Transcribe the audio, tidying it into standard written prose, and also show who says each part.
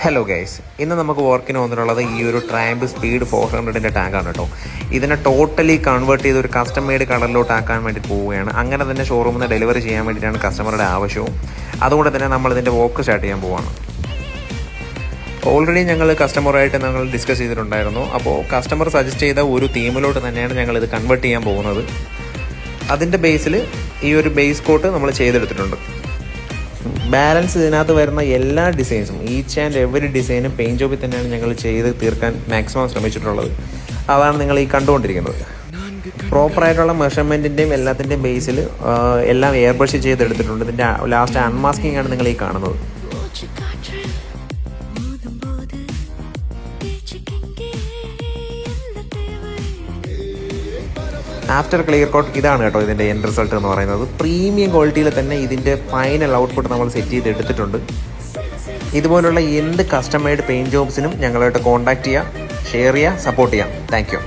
Speaker 1: Hello guys, ഇന്ന് നമുക്ക് വർക്കിന് വന്നിട്ടുള്ളത് ഈ ഒരു ട്രയംബ് സ്പീഡ് 400ൻ്റെ ടാങ്കാണ് കേട്ടോ. ഇതിനെ ടോട്ടലി കൺവേർട്ട് ചെയ്ത് ഒരു കസ്റ്റം മെയ്ഡ് കളറിലോട്ട് ആക്കാൻ വേണ്ടി പോവുകയാണ്. അങ്ങനെ തന്നെ ഷോറൂമിൽ നിന്ന് ഡെലിവറി ചെയ്യാൻ വേണ്ടിയിട്ടാണ് കസ്റ്റമറുടെ ആവശ്യവും. അതുകൊണ്ട് തന്നെ നമ്മൾ ഇതിൻ്റെ വർക്ക് സ്റ്റാർട്ട് ചെയ്യാൻ പോവുകയാണ്. ഓൾറെഡി ഞങ്ങൾ കസ്റ്റമറായിട്ട് ഞങ്ങൾ ഡിസ്കസ് ചെയ്തിട്ടുണ്ടായിരുന്നു. അപ്പോൾ കസ്റ്റമർ സജസ്റ്റ് ചെയ്ത ഒരു തീമിലോട്ട് തന്നെയാണ് ഞങ്ങളിത് കൺവേർട്ട് ചെയ്യാൻ പോകുന്നത്. അതിൻ്റെ ബേസിൽ ഈ ഒരു ബേസ് കോട്ട് നമ്മൾ ചെയ്തെടുത്തിട്ടുണ്ട്. ബാലൻസ് ഇതിനകത്ത് വരുന്ന എല്ലാ ഡിസൈൻസും, ഈച്ച് ആൻഡ് എവറി ഡിസൈനും പെയിൻറ്റ് ജോബിൽ തന്നെയാണ് ഞങ്ങൾ ചെയ്ത് തീർക്കാൻ മാക്സിമം ശ്രമിച്ചിട്ടുള്ളത്. അതാണ് നിങ്ങൾ ഈ കണ്ടുകൊണ്ടിരിക്കുന്നത്. പ്രോപ്പറായിട്ടുള്ള മെഷർമെൻറ്റിൻ്റെയും എല്ലാത്തിൻ്റെയും ബേസിൽ എല്ലാം എയർ ബ്രഷ് ചെയ്തെടുത്തിട്ടുണ്ട്. ഇതിൻ്റെ ലാസ്റ്റ് അൺമാസ്കിംഗ് ആണ് നിങ്ങൾ ഈ കാണുന്നത്. ആഫ്റ്റർ ക്ലിയർ കോട്ട് ഇതാണ് കേട്ടോ ഇതിൻ്റെ എൻഡ് റിസൾട്ട് എന്ന് പറയുന്നത്. പ്രീമിയം ക്വാളിറ്റിയിൽ തന്നെ ഇതിൻ്റെ ഫൈനൽ ഔട്ട്പുട്ട് നമ്മൾ സെറ്റ് ചെയ്ത് എടുത്തിട്ടുണ്ട്. ഇതുപോലുള്ള എന്ത് കസ്റ്റമൈഡ് പെയിൻറ്റ് ജോബ്സിനും ഞങ്ങളായിട്ട് കോൺടാക്റ്റ് ചെയ്യുക, ഷെയർ ചെയ്യുക, സപ്പോർട്ട് ചെയ്യാം. Thank you.